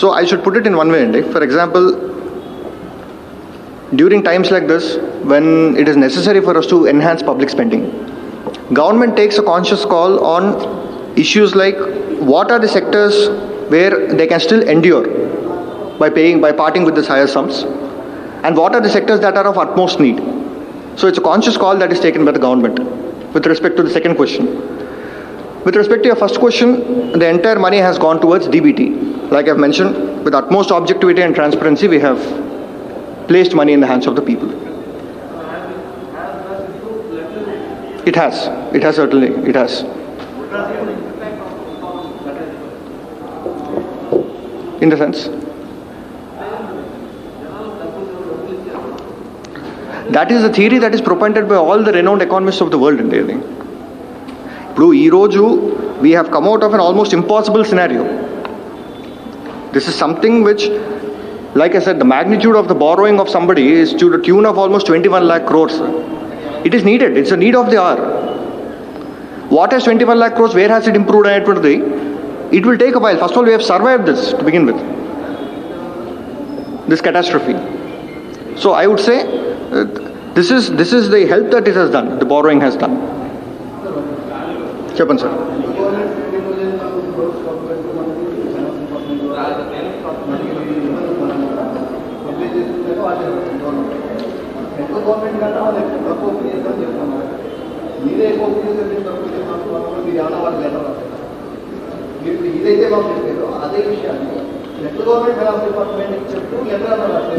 So I should put it in one way, Andy. For example, during times like this, when it is necessary for us to enhance public spending, government takes a conscious call on issues like what are the sectors where they can still endure by parting with this higher sums, and what are the sectors that are of utmost need. So it's a conscious call that is taken by the government. With respect to the second question, with respect to your first question, the entire money has gone towards DBT. Like I've mentioned, with utmost objectivity and transparency, we have placed money in the hands of the people. It has certainly, it has. In the sense? That is the theory that is propagated by all the renowned economists of the world in there. Now, we have come out of an almost impossible scenario. This is something which, like I said, the magnitude of the borrowing of somebody is to the tune of almost 21 lakh crores. It is needed. It's a need of the hour. What has 21 lakh crores? Where has it improved? It will take a while. First of all, we have survived this to begin with. This catastrophe. So I would say this is the help that it has done. The borrowing has done. Chepan sir.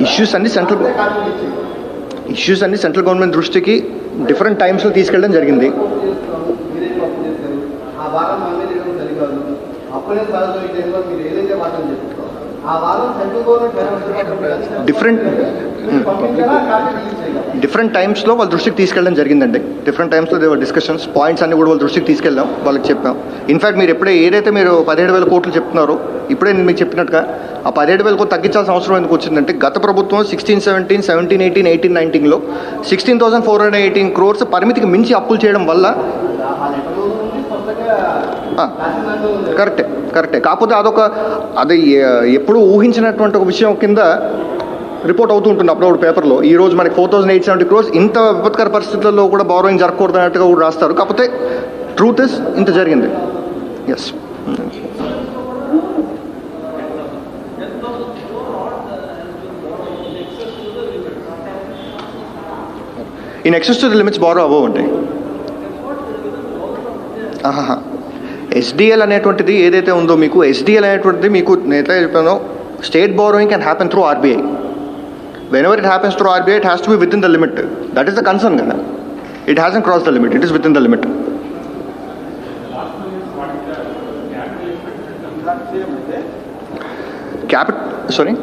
Issues అన్ని central government దృష్టికి different టైమ్స్లో తీసుకెళ్ళడం జరిగింది. Different టైమ్స్లో వాళ్ళ దృష్టికి తీసుకెళ్ళడం జరిగిందండి. డిఫరెంట్ టైమ్స్లో దేవర్ డిస్కషన్స్, పాయింట్స్ అన్ని కూడా వాళ్ళ దృష్టికి తీసుకెళ్ళాం, వాళ్ళకి చెప్పాం. ఇన్ఫాక్ట్ మీరు ఏదైతే మీరు 17,000 కోట్లు చెప్తున్నారో, ఇప్పుడే నేను మీకు చెప్పినట్టుగా ఆ 17,000 కోట్లు తగ్గించాల్సిన అవసరం ఎందుకు వచ్చిందంటే, గత ప్రభుత్వం 16-17, 17-18, 18-19లో 16,418 crores పరిమితికి మించి అప్పులు చేయడం వల్ల, కరెక్టే కాకపోతే అది ఎప్పుడు ఊహించినటువంటి ఒక విషయం కింద రిపోర్ట్ అవుతూ ఉంటుంది అప్పుడప్పుడు పేపర్లో. ఈ రోజు మనకి 4,870 crores ఇంత విపత్కర పరిస్థితుల్లో కూడా బారోయింగ్ జరగకూడదు అన్నట్టుగా కూడా రాస్తారు. కాకపోతే ట్రూత్ ఇస్ ఇంత జరిగింది. Yes. In excess to the limits borrow అవ్వండి. ఎస్డిఎల్ అనేటువంటిది ఏదైతే ఉందో, మీకు ఎస్డిఎల్ అనేటువంటిది మీకు నేత చెప్పానో, state borrowing can happen through RBI. whenever it happens through RBI, it has to be within the limit. That is the concern. It hasn't crossed the limit. It is within the limit. Sorry?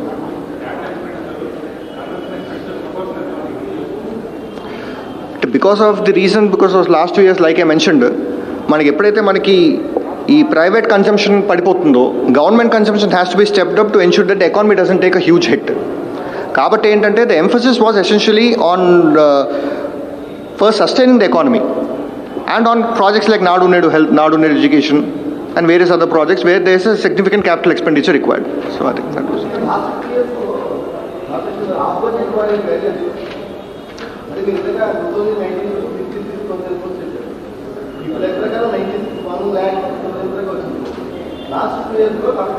Because of the reason, because of last 2 years, like I mentioned, manaki private consumption padipotundo, government consumption has to be stepped up to ensure that the economy doesn't take a huge hit. Kabatti entante the emphasis was essentially on first sustaining the economy and on projects like Nadu Nedu Health, Nadu Nedu Education and various other projects where there is a significant capital expenditure required. So I think that was it.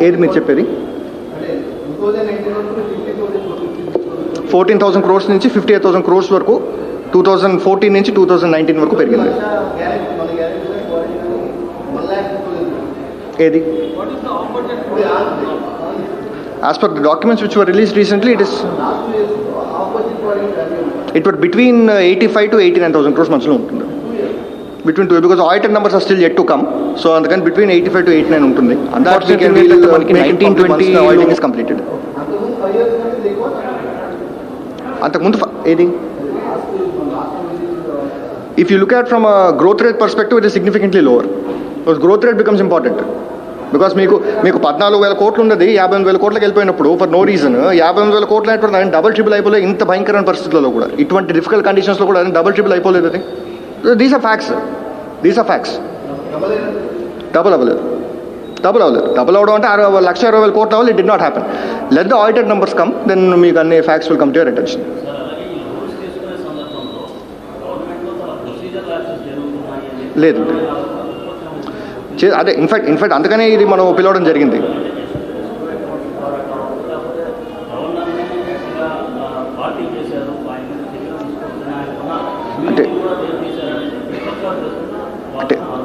ఏది మీరు చెప్పేది? 14,000 crores నుంచి 58,000 crores వరకు 2014 నుంచి 2019 వరకు పెరిగింది. ఏది? As per the documents which were released recently, it was between 85 to 89,000 crores మధ్యలో ఉంటుంది. Between two, because audited numbers are still yet to come. So అందుకని between 85 to 89 ఉంటుంది. That we can make 19-20 auditing is completed. అంతకుముందు ఏది? If you look at from a growth rate perspective, it is significantly lower. Because growth rate becomes important. Because మీకు 14,000 కోట్లు ఉన్నది 58,000 కోట్లకి వెళ్ళిపోయినప్పుడు for no reason 58,000 కోట్లు అయిపోతుంది. డబుల్ ట్రిపుల్ అయిపోలేదు. ఇంత భయంకరమైన పరిస్థితుల్లో కూడా, ఇటువంటి డిఫికల్ట్ కండిషన్స్లో కూడా డబుల్ ట్రిపుల్ అయిపోలేదు. అది దీస్ ఆర్ ఫ్యాక్ట్స్. డబుల్ అవ్వలేదు. డబుల్ అవడం అంటే 1,60,20,000 కోట్ల అవ్వాలి. It did not happen. Let the audited numbers come, then మీకు అన్ని facts will come to your attention. లేదు, అదే ఇన్ఫాక్ట్ అందుకనే ఇది మనం పిలవడం జరిగింది.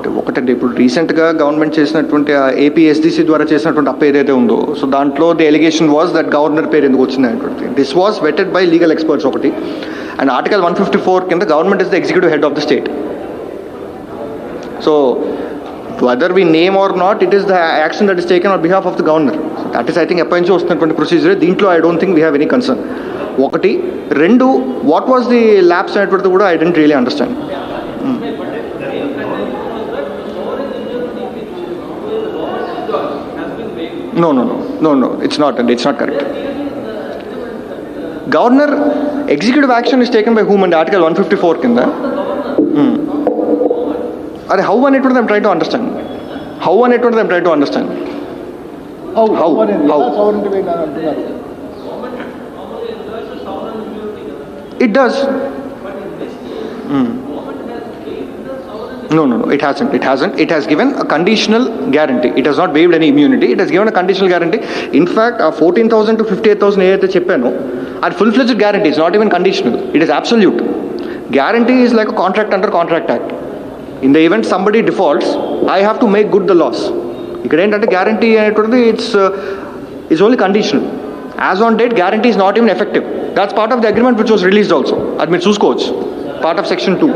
అంటే ఒకటంటే ఇప్పుడు రీసెంట్గా గవర్నమెంట్ చేసినటువంటి ఏపీఎస్డిసి ద్వారా చేసినటువంటి అప్పు ఏదైతే ఉందో, సో దాంట్లో the allegation was that governor పేరు ఎందుకు వచ్చింది అనేటువంటి. This was vetted by legal experts ఒకటి. అండ్ ఆర్టికల్ 154 కింద government is the executive head of the state. So whether we name or not, it is the action that is taken on behalf of the governor. So that is, I think, ఎప్పటి నుంచి వస్తున్నటువంటి procedure. దీంట్లో I don't think we have any concern. ఒకటి. రెండు, what was the labs అనేటువంటిది కూడా I didn't really understand. No, it's not correct. Governor, executive action is taken by whom under Article 154 కింద? అరే హౌ అనేటువంటిది I'm trying to understand. How? It does. No, it hasn't. It has given a conditional guarantee. It has not waived any immunity. It has given a conditional guarantee. In fact, 14,000 to 58,000 ఏదైతే చెప్పానో, అది full-fledged guarantee. It's not even conditional. It is absolute. Guarantee is like a contract under Contract Act. In the event somebody defaults, I have to make good the loss. ఇక్కడ ఏంటంటే guarantee అనేటువంటిది it's only conditional. As on date, guarantee is not even effective. That's part of the agreement which was released also. అది మీరు చూసుకోవచ్చు. Part of section 2.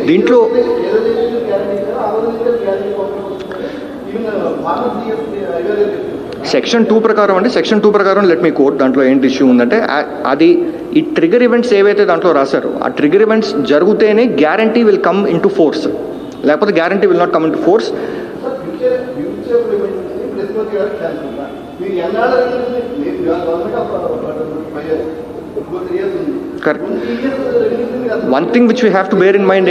దీంట్లో section 2 ప్రకారం అంటే section 2 ప్రకారం లెట్ మీ కోట్, దాంట్లో ఏంటి ఇష్యూ ఉందంటే అది ఈ ట్రిగర్ ఈవెంట్స్ ఏవైతే దాంట్లో రాశారో ఆ ట్రిగర్ ఈవెంట్స్ జరిగితేనే guarantee will come into force, లేకపోతే guarantee will not come into force. Correct. One thing which we have to bear in mind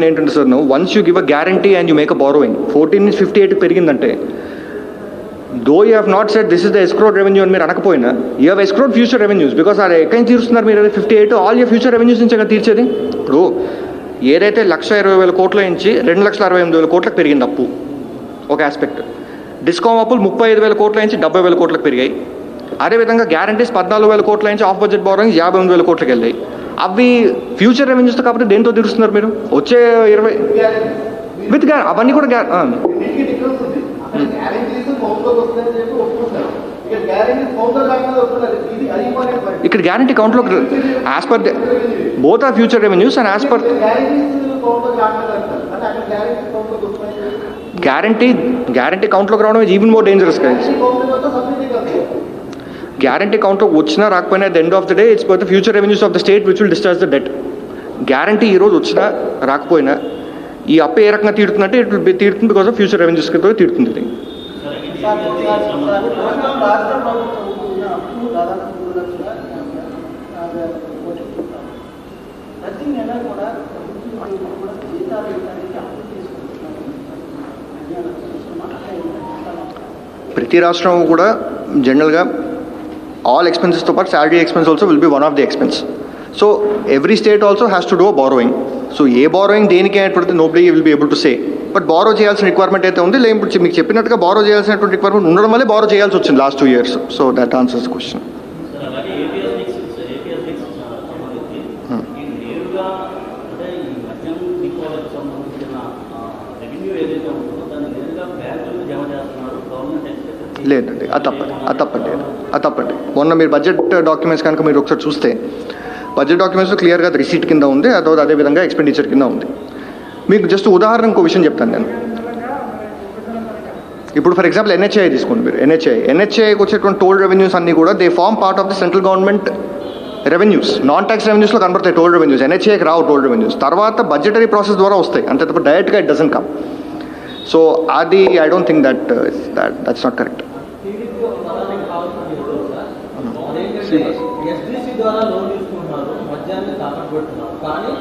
ఏంటంటే sir, once you give a guarantee and you make a borrowing, 1458 పెరిగిందంటే, though you have not said this is the escrowed revenue అని మీరు అనకపోయినా, you have escrowed future revenues because అది ఎక్కడి నుంచి తీరుస్తున్నారు మీరు? 58 all your future revenues నుంచి కదా తీర్చేది. ఇప్పుడు ఏదైతే 1,20,000 కోట్ల నుంచి 2,68,000 కోట్లకు పెరిగింది అప్పు, ఒక ఆస్పెక్ట్. డిస్కామ్ అప్పులు 35,000 కోట్ల నుంచి 70,000 కోట్లకు పెరిగాయి. అదేవిధంగా గ్యారంటీస్ 14,000 కోట్ల నుంచి ఆఫ్ బడ్జెట్ బోరింగ్స్ 58,000 కోట్లకి వెళ్ళాయి. అవి ఫ్యూచర్ రెవెన్యూస్తో కాబట్టి దేంతో తీరుస్తున్నారు మీరు? వచ్చే 20 విత్ అవన్నీ కూడా ఇక్కడ గ్యారంటీ కౌంట్లో as per both our future revenues and as per guarantee కౌంట్లోకి రావడం is even more dangerous guys. Guarantee కౌంట్లోకి వచ్చినా రాకపోయినా at the end of the day it's for the future revenues of the state which will discharge the debt. గ్యారంటీ ఈరోజు వచ్చినా రాకపోయినా ఈ అప్పు ఏ రకంగా తీరుతుందంటే ఇట్ విల్ తీరుతుంది బికాస్ ఆఫ్ ఫ్యూచర్ రెవెన్యూస్ కింద తీరుతుంది. ఇది ప్రతి రాష్ట్రం కూడా జనరల్గా all expenses to part salary expense also will be one of the expense. So every state also has to do a borrowing. So A borrowing దేనికి అనేటువంటి nobody will be able to say. But borrow చేయాల్సిన requirement అయితే ఉంది. లేకపోతే మీకు చెప్పినట్టుగా borrow చేయాల్సినటువంటి requirement ఉండడం వల్లే borrow చేయాల్సి వచ్చింది last 2 years. So that answers the question. లేదండి, అది తప్పండి. మొన్న మీరు బడ్జెట్ డాక్యుమెంట్స్ కనుక మీరు ఒకసారి చూస్తే బడ్జెట్ డాక్యుమెంట్స్లో క్లియర్గా రిసీట్ కింద ఉంది, అదేవిధంగా ఎక్స్పెండిచర్ కింద ఉంది. మీకు జస్ట్ ఉదాహరణ ఇంకో విషయం చెప్తాను నేను. ఇప్పుడు ఫర్ ఎగ్జాంపుల్ ఎన్హెచ్ఐ తీసుకోండి మీరు. ఎన్హెచ్ఐకి వచ్చేటువంటి టోల్ రెవెన్యూస్ అన్నీ కూడా they form part of the central government revenues. Non tax రెవెన్యూస్లో కనబడతాయి టోల్ రెవెన్యూస్. ఎన్హెచ్ఐకి రావు టోల్ రెవెన్యూస్, తర్వాత బడ్జెటరీ ప్రాసెస్ ద్వారా వస్తాయి, అంతే తప్ప డైరెక్ట్గా ఇట్ డజంట్ కమ్. సో అది I don't think that's not correct. SDC ద్వారా లోన్ తీసుకుంటున్నారు, మద్యాన్ని తాకట్టు పెడుతున్నారు, కానీ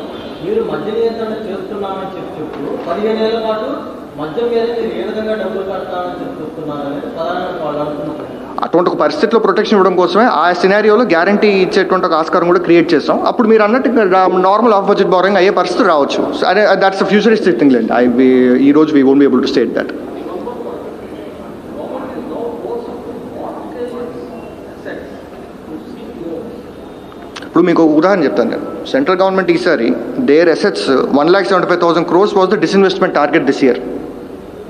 మీరు మద్య నియంత్రణ చేస్తున్నామని చెప్తూ 15 ఏళ్ల పాటు మద్యం మీద మీరు ఏ విధంగా డబ్బులు కడతామని చెప్తున్నారు అనేది ప్రధానంగా వాళ్ళు అనుకుంటున్నారు. అటువంటి ఒక పరిస్థితిలో ప్రొటెక్షన్ ఇవ్వడం కోసమే ఆ సినారియోలో గ్యారంటీ ఇచ్చేటువంటి ఒక ఆస్కారం కూడా క్రియేట్ చేస్తాం. అప్పుడు మీరు అన్నట్టు నార్మల్ ఆఫ్ బడ్జెట్ బారోయింగ్ అయ్యే పరిస్థితి రావచ్చు. అదే దట్స్ అ ఫ్యూచరిస్టిక్ థింగ్ లేండి. ఈ రోజు we won't be able to state that. ఇప్పుడు మీకు ఉదాహరణ చెప్తాను నేను. సెంట్రల్ గవర్నమెంట్ ఈసారి their assets 1,75,000 crores was the disinvestment target this year.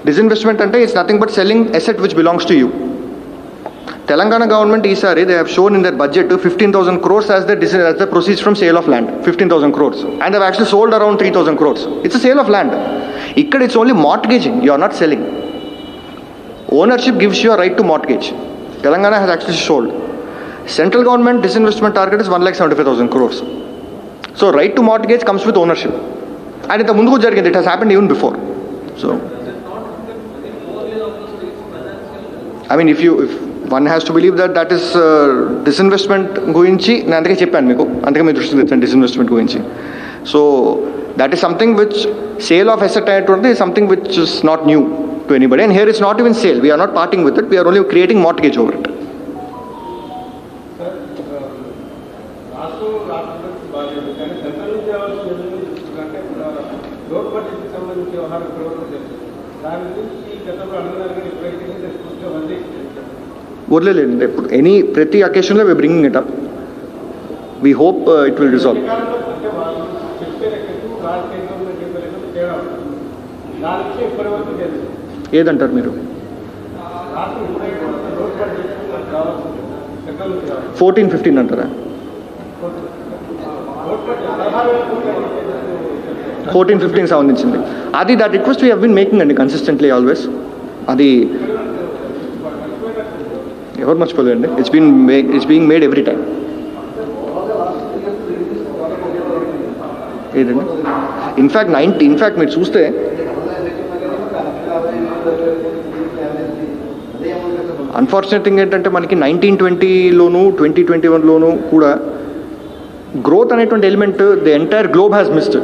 Disinvestment అంటే it's nothing but selling asset which belongs to you. Telangana government ఈసారి they have shown in their budget 15,000 crores as the proceeds from sale of land. 15,000 crores and they have actually sold around 3,000 crores. It's a sale of land. Ikkada it's only mortgaging, you are not selling. Ownership gives you a right to mortgage. Telangana has actually sold. Central government disinvestment target is 1,75,000 crores. So right to mortgage comes with ownership. And in the munduku jarigindi, it has happened even before. So I mean, if one has to believe that is disinvestment guinchi, నేను అందుకే చెప్పాను మీకు, అందుకే మీ దృష్టికి తెచ్చాను disinvestment గురించి. So that is something which sale of asset అనేటువంటిది is something which is not new to anybody. And here it's not even sale. We are not parting with it. We are only creating mortgage over it. వదిలేండి. ఇప్పుడు ప్రతి అకేషన్లో we bringing it up. We hope it will resolve. ఏదంటారు మీరు? 14-15 అంటారా? 14-15 సంబంధించింది అది. That request we have been making అండి కన్సిస్టెంట్లీ ఆల్వేస్. అది ఎవరు మర్చిపోలేదండి. It's being made every time. ఏదండి ఇన్ఫ్యాక్ట్ మీరు చూస్తే అన్ఫార్చునేట్ థింగ్ ఏంటంటే మనకి 1920లోను 2021లోను కూడా గ్రోత్ అనేటువంటి element the entire globe has missed.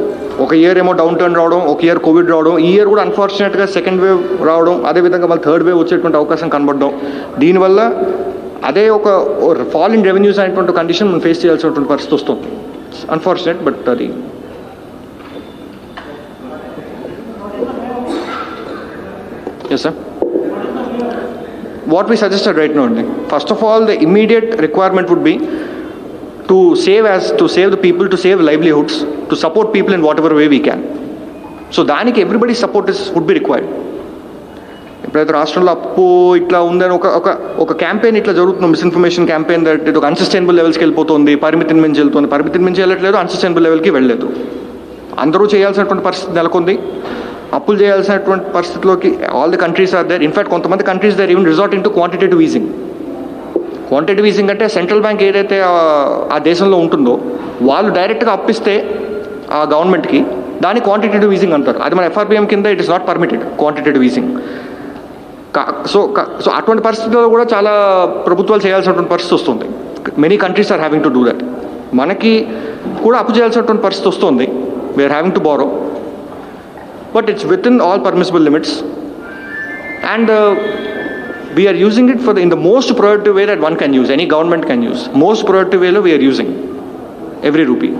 ఒక ఇయర్ ఏమో డౌన్ టర్న్ రావడం, ఒక ఇయర్ కోవిడ్ రావడం, ఈ ఇయర్ కూడా అన్ఫార్చునేట్గా సెకండ్ వేవ్ రావడం, అదేవిధంగా మళ్ళీ థర్డ్ వేవ్ వచ్చేటువంటి అవకాశం కనబడడం. దీనివల్ల అదే ఒక ఫాల్ ఇన్ రెవెన్యూస్ అనేటువంటి కండిషన్ మనం ఫేస్ చేయాల్సినటువంటి పరిస్థితి వస్తుంది. అన్ఫార్చునేట్, బట్ అది yes sir. What we suggested right now, first of all, the immediate requirement would be to save the people, to save livelihoods, to support people in whatever way we can. So దానికి everybody's support would be required. ఎప్పుడైతే రాష్ట్రంలో అప్పు ఇట్లా ఉందని ఒక campaign ఇట్లా జరుగుతుంది, misinformation campaign, that ఇది ఒక అన్సస్టైనబుల్ లెవెల్స్కి వెళ్ళిపోతుంది, పరిమితిని మించి వెళ్తుంది. పరిమితిని మించి వెళ్ళట్లేదు, అన్సస్టైనబుల్ లెవెల్కి వెళ్ళలేదు. అందరూ చేయాల్సినటువంటి పరిస్థితి నెలకొంది. అప్పులు చేయాల్సినటువంటి పరిస్థితిలోకి all the countries are there. In fact కొంతమంది countries they're even resorting to quantitative easing. Quantitative easing అంటే సెంట్రల్ బ్యాంక్ ఏదైతే ఆ దేశంలో ఉంటుందో వాళ్ళు డైరెక్ట్గా అప్పిస్తే ఆ గవర్నమెంట్కి దాన్ని క్వాంటిటేటివ్ ఈజింగ్ అంటారు. అది మన FRBM కింద it is not permitted quantitative easing. So అటువంటి పరిస్థితుల్లో కూడా చాలా ప్రభుత్వాలు చేయాల్సినటువంటి పరిస్థితి వస్తుంది. Many countries are having to do that. మనకి కూడా అప్పు చేయాల్సినటువంటి పరిస్థితి వస్తుంది. We are having to borrow, but it's within all permissible limits, and we are using it in the most productive way that one can use, any government can use. Most productive way lo we are using every rupee.